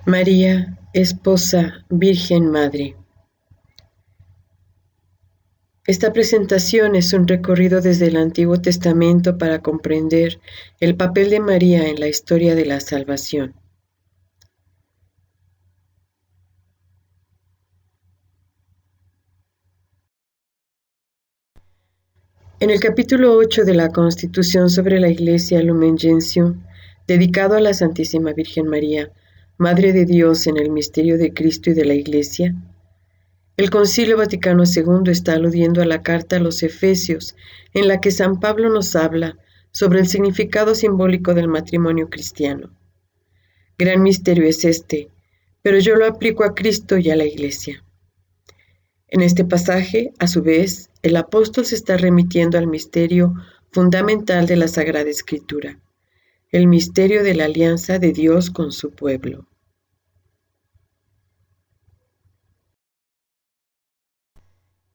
María, esposa, Virgen Madre. Esta presentación es un recorrido desde el Antiguo Testamento para comprender el papel de María en la historia de la salvación. En el capítulo 8 de la Constitución sobre la Iglesia Lumen Gentium, dedicado a la Santísima Virgen María, Madre de Dios en el misterio de Cristo y de la Iglesia, el Concilio Vaticano II está aludiendo a la carta a los Efesios, en la que San Pablo nos habla sobre el significado simbólico del matrimonio cristiano. Gran misterio es este, pero yo lo aplico a Cristo y a la Iglesia. En este pasaje, a su vez, el apóstol se está remitiendo al misterio fundamental de la Sagrada Escritura, el misterio de la alianza de Dios con su pueblo.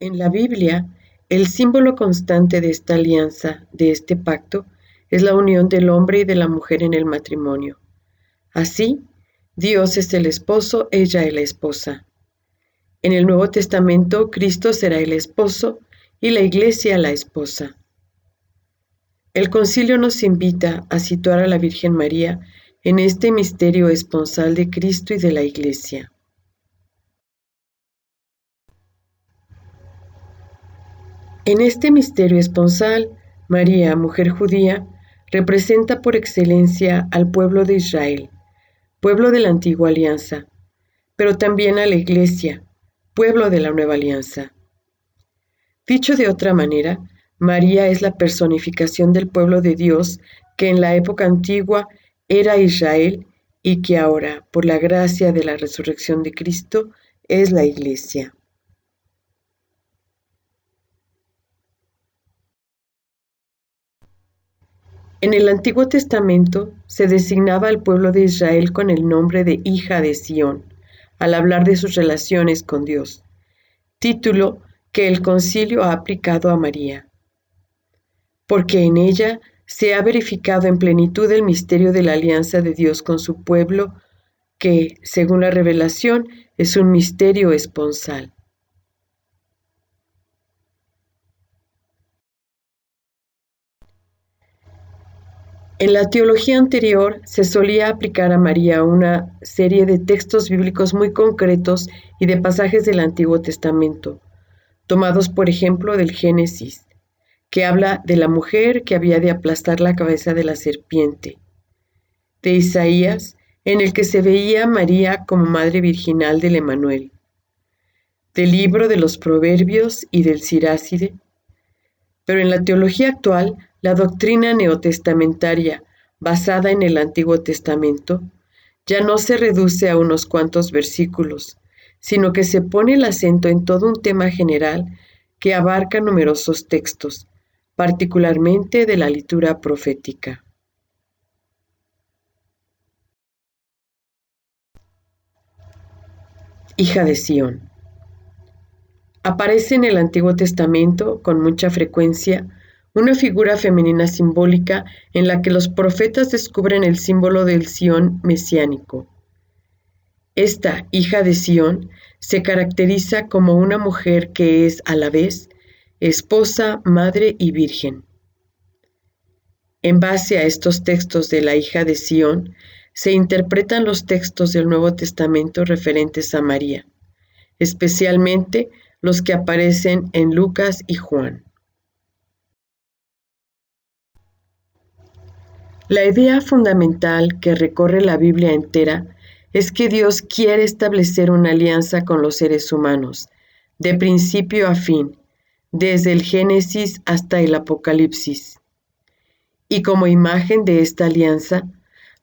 En la Biblia, el símbolo constante de esta alianza, de este pacto, es la unión del hombre y de la mujer en el matrimonio. Así, Dios es el esposo, ella es la esposa. En el Nuevo Testamento, Cristo será el esposo y la Iglesia la esposa. El Concilio nos invita a situar a la Virgen María en este misterio esponsal de Cristo y de la Iglesia. En este misterio esponsal, María, mujer judía, representa por excelencia al pueblo de Israel, pueblo de la antigua alianza, pero también a la Iglesia, pueblo de la nueva alianza. Dicho de otra manera, María es la personificación del pueblo de Dios que en la época antigua era Israel y que ahora, por la gracia de la resurrección de Cristo, es la Iglesia. En el Antiguo Testamento se designaba al pueblo de Israel con el nombre de hija de Sión, al hablar de sus relaciones con Dios, título que el Concilio ha aplicado a María, porque en ella se ha verificado en plenitud el misterio de la alianza de Dios con su pueblo, que, según la revelación, es un misterio esponsal. En la teología anterior se solía aplicar a María una serie de textos bíblicos muy concretos y de pasajes del Antiguo Testamento, tomados por ejemplo del Génesis, que habla de la mujer que había de aplastar la cabeza de la serpiente, de Isaías, en el que se veía a María como madre virginal del Emanuel, del libro de los Proverbios y del Siráside. Pero en la teología actual, la doctrina neotestamentaria, basada en el Antiguo Testamento, ya no se reduce a unos cuantos versículos, sino que se pone el acento en todo un tema general que abarca numerosos textos, particularmente de la literatura profética. Hija de Sión. Aparece en el Antiguo Testamento con mucha frecuencia una figura femenina simbólica en la que los profetas descubren el símbolo del Sión mesiánico. Esta hija de Sión se caracteriza como una mujer que es a la vez esposa, madre y virgen. En base a estos textos de la hija de Sión, se interpretan los textos del Nuevo Testamento referentes a María, especialmente los que aparecen en Lucas y Juan. La idea fundamental que recorre la Biblia entera es que Dios quiere establecer una alianza con los seres humanos, de principio a fin, desde el Génesis hasta el Apocalipsis. Y como imagen de esta alianza,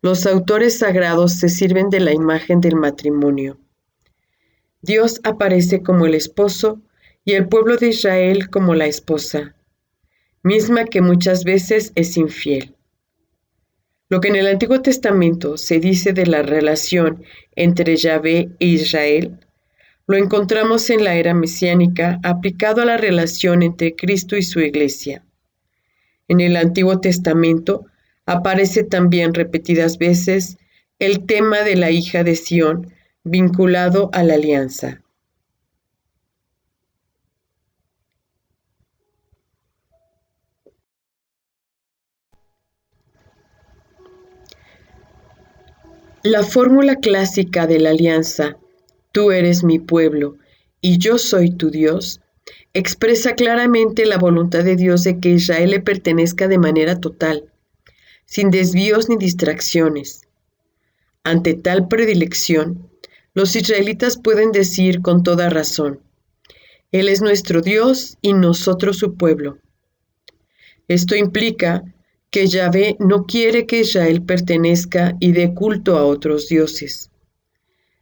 los autores sagrados se sirven de la imagen del matrimonio. Dios aparece como el esposo y el pueblo de Israel como la esposa, misma que muchas veces es infiel. Lo que en el Antiguo Testamento se dice de la relación entre Yahvé e Israel, lo encontramos en la era mesiánica aplicado a la relación entre Cristo y su Iglesia. En el Antiguo Testamento aparece también repetidas veces el tema de la hija de Sión vinculado a la alianza. La fórmula clásica de la alianza, tú eres mi pueblo y yo soy tu Dios, expresa claramente la voluntad de Dios de que Israel le pertenezca de manera total, sin desvíos ni distracciones. Ante tal predilección, los israelitas pueden decir con toda razón, Él es nuestro Dios y nosotros su pueblo. Esto implica que Yahvé no quiere que Israel pertenezca y dé culto a otros dioses.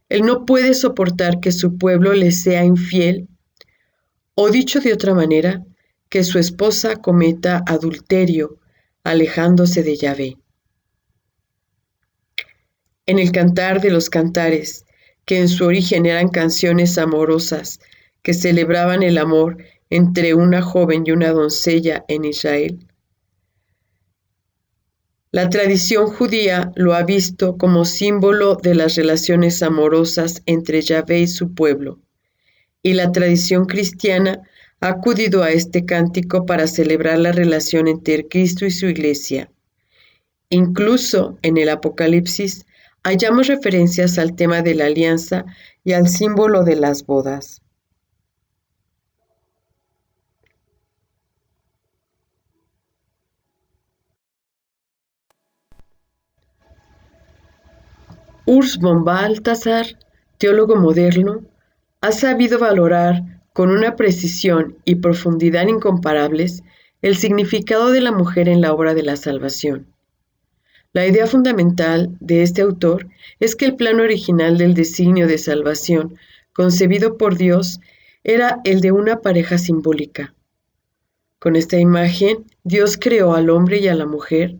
Él no puede soportar que su pueblo le sea infiel, o dicho de otra manera, que su esposa cometa adulterio, alejándose de Yahvé. En el Cantar de los Cantares, que en su origen eran canciones amorosas que celebraban el amor entre una joven y una doncella en Israel, la tradición judía lo ha visto como símbolo de las relaciones amorosas entre Yahvé y su pueblo, y la tradición cristiana ha acudido a este cántico para celebrar la relación entre Cristo y su iglesia. Incluso en el Apocalipsis hallamos referencias al tema de la alianza y al símbolo de las bodas. Urs von Balthasar, teólogo moderno, ha sabido valorar con una precisión y profundidad incomparables el significado de la mujer en la obra de la salvación. La idea fundamental de este autor es que el plan original del designio de salvación, concebido por Dios, era el de una pareja simbólica. Con esta imagen, Dios creó al hombre y a la mujer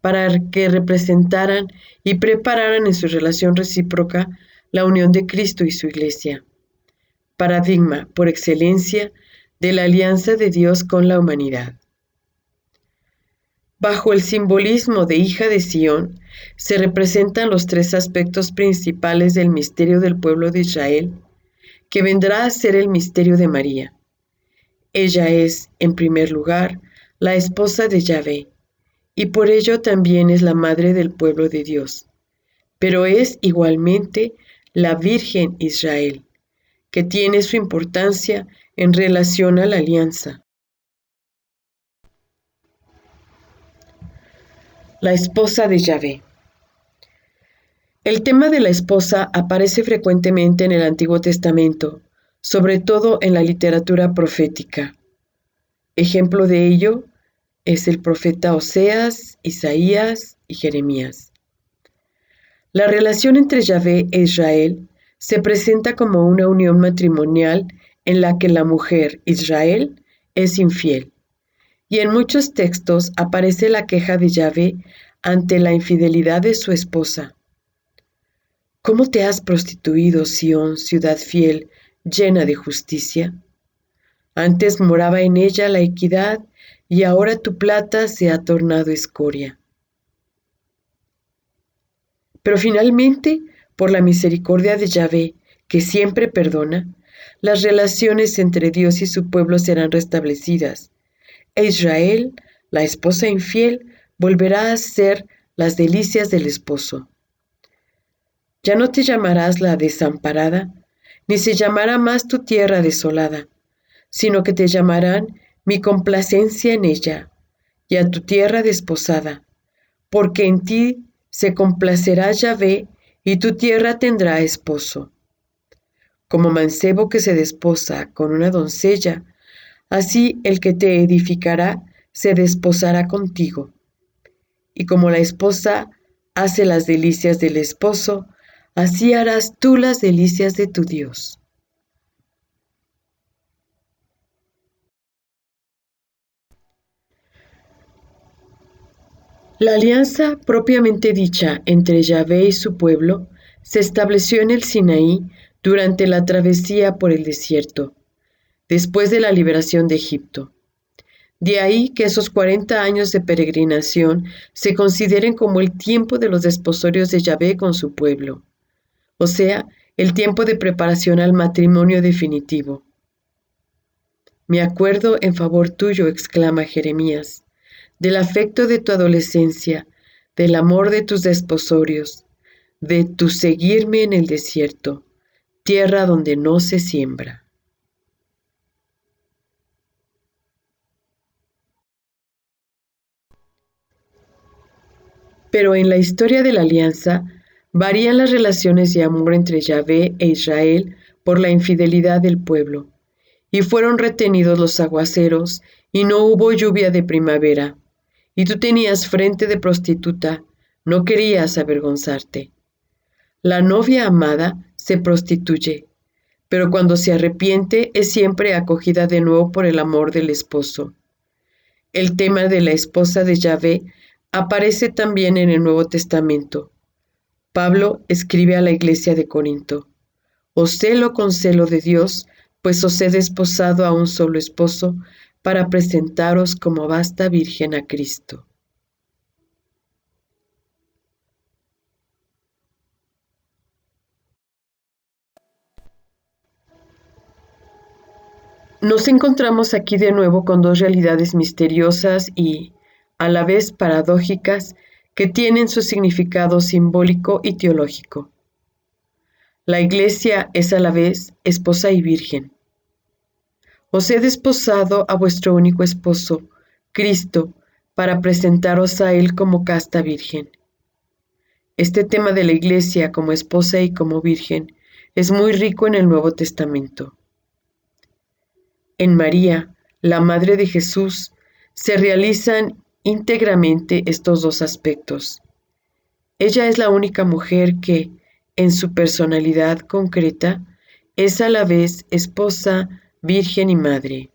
para que representaran y prepararan en su relación recíproca la unión de Cristo y su Iglesia, paradigma por excelencia de la alianza de Dios con la humanidad. Bajo el simbolismo de hija de Sión se representan los tres aspectos principales del misterio del pueblo de Israel, que vendrá a ser el misterio de María. Ella es, en primer lugar, la esposa de Yahvé, y por ello también es la madre del pueblo de Dios, pero es igualmente la Virgen Israel, que tiene su importancia en relación a la alianza. La esposa de Yahvé. El tema de la esposa aparece frecuentemente en el Antiguo Testamento, sobre todo en la literatura profética. Ejemplo de ello es el profeta Oseas, Isaías y Jeremías. La relación entre Yahvé e Israel se presenta como una unión matrimonial en la que la mujer, Israel, es infiel. Y en muchos textos aparece la queja de Yahvé ante la infidelidad de su esposa. ¿Cómo te has prostituido, Sión, ciudad fiel, llena de justicia? Antes moraba en ella la equidad, y ahora tu plata se ha tornado escoria. Pero finalmente, por la misericordia de Yahvé, que siempre perdona, las relaciones entre Dios y su pueblo serán restablecidas, e Israel, la esposa infiel, volverá a ser las delicias del esposo. Ya no te llamarás la desamparada, ni se llamará más tu tierra desolada, sino que te llamarán mi complacencia en ella, y a tu tierra desposada, porque en ti se complacerá Yahvé, y tu tierra tendrá esposo. Como mancebo que se desposa con una doncella, así el que te edificará se desposará contigo. Y como la esposa hace las delicias del esposo, así harás tú las delicias de tu Dios. La alianza propiamente dicha entre Yahvé y su pueblo se estableció en el Sinaí durante la travesía por el desierto, después de la liberación de Egipto. De ahí que esos 40 años de peregrinación se consideren como el tiempo de los desposorios de Yahvé con su pueblo, o sea, el tiempo de preparación al matrimonio definitivo. Me acuerdo en favor tuyo, exclama Jeremías, del afecto de tu adolescencia, del amor de tus desposorios, de tu seguirme en el desierto, tierra donde no se siembra. Pero en la historia de la alianza varían las relaciones de amor entre Yahvé e Israel por la infidelidad del pueblo, y fueron retenidos los aguaceros, y no hubo lluvia de primavera, y tú tenías frente de prostituta, no querías avergonzarte. La novia amada se prostituye, pero cuando se arrepiente es siempre acogida de nuevo por el amor del esposo. El tema de la esposa de Yahvé aparece también en el Nuevo Testamento. Pablo escribe a la iglesia de Corinto: Os celo con celo de Dios, pues os he desposado a un solo esposo, para presentaros como vasta virgen a Cristo. Nos encontramos aquí de nuevo con dos realidades misteriosas y, a la vez paradójicas, que tienen su significado simbólico y teológico. La Iglesia es a la vez esposa y virgen. Os he desposado a vuestro único esposo, Cristo, para presentaros a Él como casta virgen. Este tema de la Iglesia como esposa y como virgen es muy rico en el Nuevo Testamento. En María, la Madre de Jesús, se realizan íntegramente estos dos aspectos. Ella es la única mujer que, en su personalidad concreta, es a la vez esposa, virgen y madre.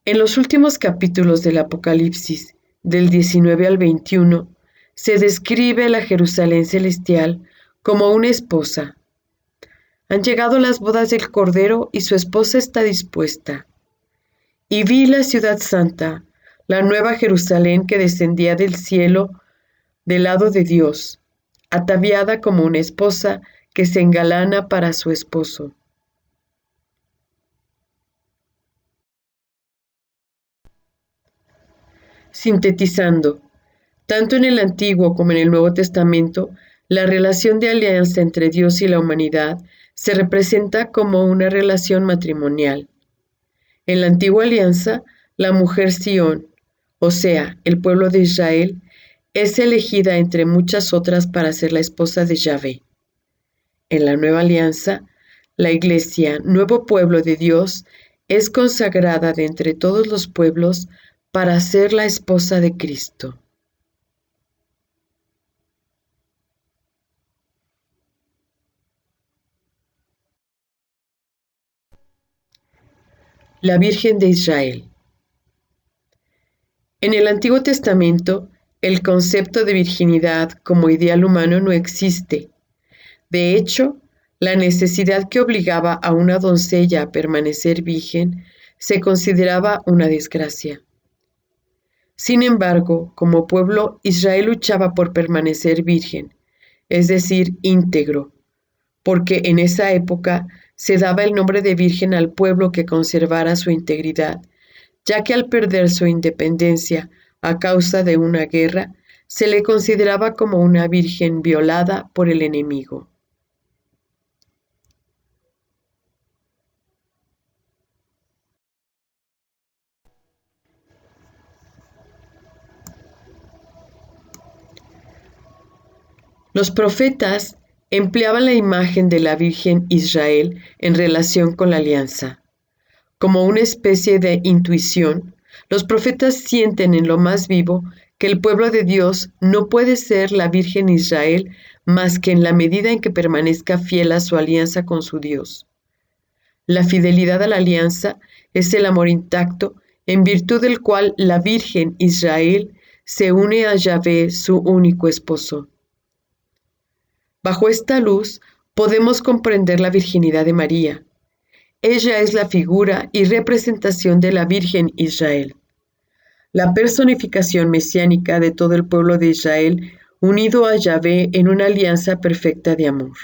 En los últimos capítulos del Apocalipsis, del 19 al 21, se describe la Jerusalén celestial como una esposa. Han llegado las bodas del Cordero y su esposa está dispuesta. Y vi la ciudad santa, la nueva Jerusalén que descendía del cielo del lado de Dios, ataviada como una esposa que se engalana para su esposo. Sintetizando, tanto en el Antiguo como en el Nuevo Testamento, la relación de alianza entre Dios y la humanidad se representa como una relación matrimonial. En la antigua alianza, la mujer Sión, o sea, el pueblo de Israel, es elegida entre muchas otras para ser la esposa de Yahvé. En la nueva alianza, la iglesia, nuevo pueblo de Dios, es consagrada de entre todos los pueblos para ser la esposa de Cristo. La Virgen de Israel. En el Antiguo Testamento, el concepto de virginidad como ideal humano no existe. De hecho, la necesidad que obligaba a una doncella a permanecer virgen se consideraba una desgracia. Sin embargo, como pueblo, Israel luchaba por permanecer virgen, es decir, íntegro, porque en esa época se daba el nombre de virgen al pueblo que conservara su integridad, ya que al perder su independencia a causa de una guerra, se le consideraba como una virgen violada por el enemigo. Los profetas empleaban la imagen de la Virgen Israel en relación con la alianza. Como una especie de intuición, los profetas sienten en lo más vivo que el pueblo de Dios no puede ser la Virgen Israel más que en la medida en que permanezca fiel a su alianza con su Dios. La fidelidad a la alianza es el amor intacto en virtud del cual la Virgen Israel se une a Yahvé, su único esposo. Bajo esta luz podemos comprender la virginidad de María. Ella es la figura y representación de la Virgen Israel, la personificación mesiánica de todo el pueblo de Israel unido a Yahvé en una alianza perfecta de amor.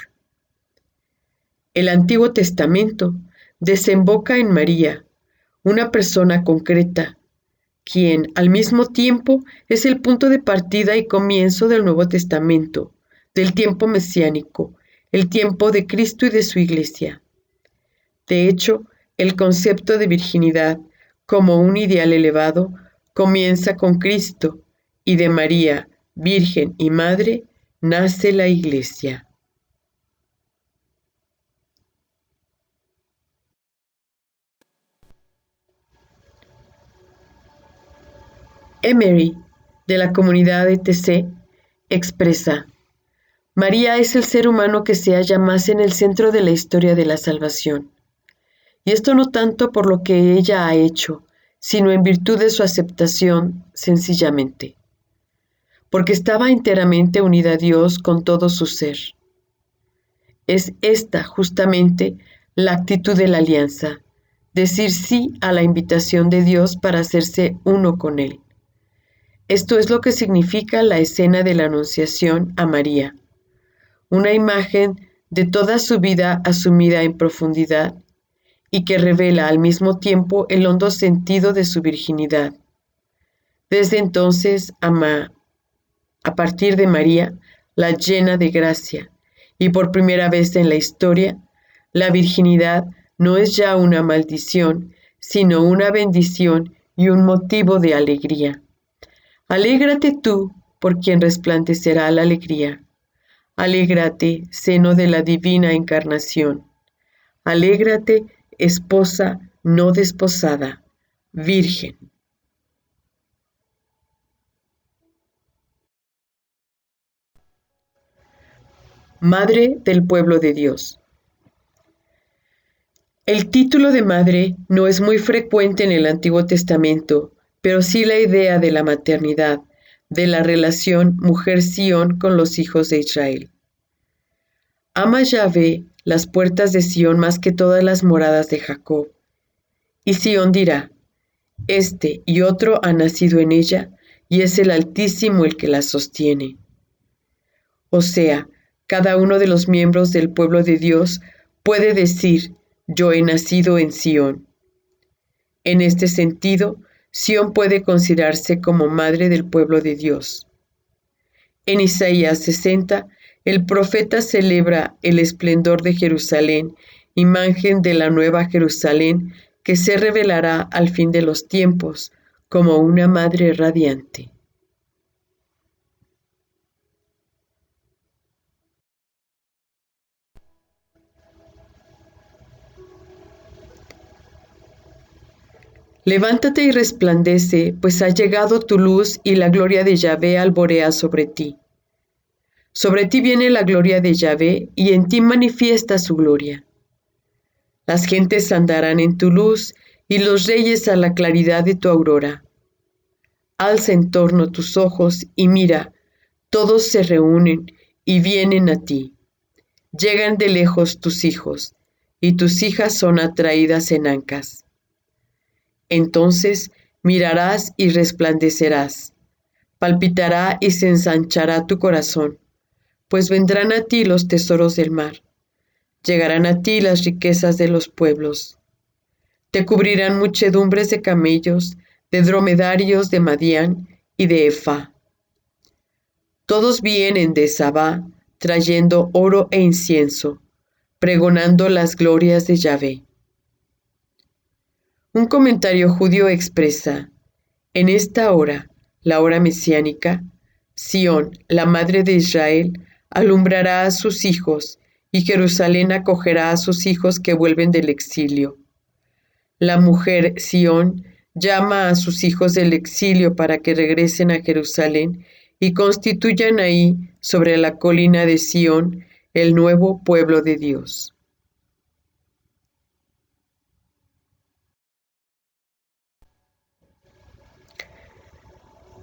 El Antiguo Testamento desemboca en María, una persona concreta, quien al mismo tiempo es el punto de partida y comienzo del Nuevo Testamento, del tiempo mesiánico, el tiempo de Cristo y de su Iglesia. De hecho, el concepto de virginidad, como un ideal elevado, comienza con Cristo, y de María, Virgen y Madre, nace la Iglesia. Emery, de la comunidad ETC, expresa: María es el ser humano que se halla más en el centro de la historia de la salvación. Y esto no tanto por lo que ella ha hecho, sino en virtud de su aceptación, sencillamente, porque estaba enteramente unida a Dios con todo su ser. Es esta, justamente, la actitud de la alianza, decir sí a la invitación de Dios para hacerse uno con Él. Esto es lo que significa la escena de la Anunciación a María, una imagen de toda su vida asumida en profundidad y que revela al mismo tiempo el hondo sentido de su virginidad. Desde entonces, a partir de María, la llena de gracia, y por primera vez en la historia, la virginidad no es ya una maldición, sino una bendición y un motivo de alegría. Alégrate tú, por quien resplandecerá la alegría. Alégrate, seno de la divina encarnación. Alégrate, esposa no desposada, virgen. Madre del pueblo de Dios. El título de madre no es muy frecuente en el Antiguo Testamento, pero sí la idea de la maternidad, de la relación mujer-Sión con los hijos de Israel. Ama Yahvé las puertas de Sión más que todas las moradas de Jacob. Y Sión dirá: este y otro ha nacido en ella, y es el Altísimo el que la sostiene. O sea, cada uno de los miembros del pueblo de Dios puede decir: yo he nacido en Sión. En este sentido, Sión puede considerarse como madre del pueblo de Dios. En Isaías 60, el profeta celebra el esplendor de Jerusalén, imagen de la nueva Jerusalén que se revelará al fin de los tiempos como una madre radiante. Levántate y resplandece, pues ha llegado tu luz y la gloria de Yahvé alborea sobre ti. Sobre ti viene la gloria de Yahvé y en ti manifiesta su gloria. Las gentes andarán en tu luz y los reyes a la claridad de tu aurora. Alza en torno tus ojos y mira, todos se reúnen y vienen a ti. Llegan de lejos tus hijos, y tus hijas son atraídas en ancas. Entonces mirarás y resplandecerás, palpitará y se ensanchará tu corazón, pues vendrán a ti los tesoros del mar, llegarán a ti las riquezas de los pueblos. Te cubrirán muchedumbres de camellos, de dromedarios de Madián y de Efá. Todos vienen de Sabá, trayendo oro e incienso, pregonando las glorias de Yahvé. Un comentario judío expresa: en esta hora, la hora mesiánica, Sión, la madre de Israel, alumbrará a sus hijos, y Jerusalén acogerá a sus hijos que vuelven del exilio. La mujer Sión llama a sus hijos del exilio para que regresen a Jerusalén y constituyan ahí, sobre la colina de Sión, el nuevo pueblo de Dios.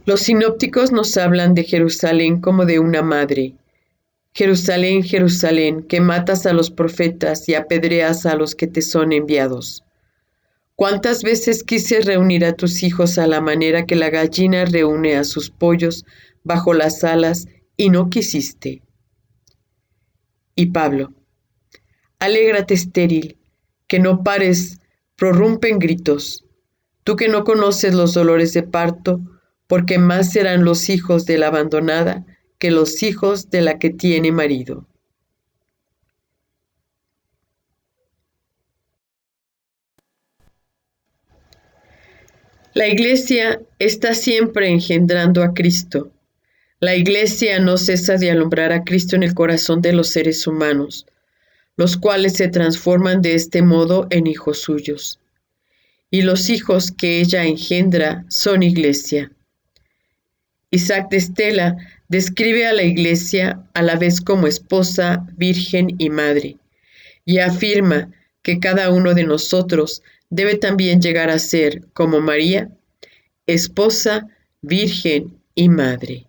Los sinópticos nos hablan de Jerusalén como de una madre, Jerusalén, Jerusalén, que matas a los profetas y apedreas a los que te son enviados. ¿Cuántas veces quise reunir a tus hijos a la manera que la gallina reúne a sus pollos bajo las alas y no quisiste? Y Pablo, alégrate estéril, que no pares, prorrumpen gritos. Tú que no conoces los dolores de parto, porque más serán los hijos de la abandonada que los hijos de la que tiene marido. La Iglesia está siempre engendrando a Cristo. La Iglesia no cesa de alumbrar a Cristo en el corazón de los seres humanos, los cuales se transforman de este modo en hijos suyos. Y los hijos que ella engendra son Iglesia. Isaac de Estela describe a la Iglesia a la vez como esposa, virgen y madre, y afirma que cada uno de nosotros debe también llegar a ser, como María, esposa, virgen y madre.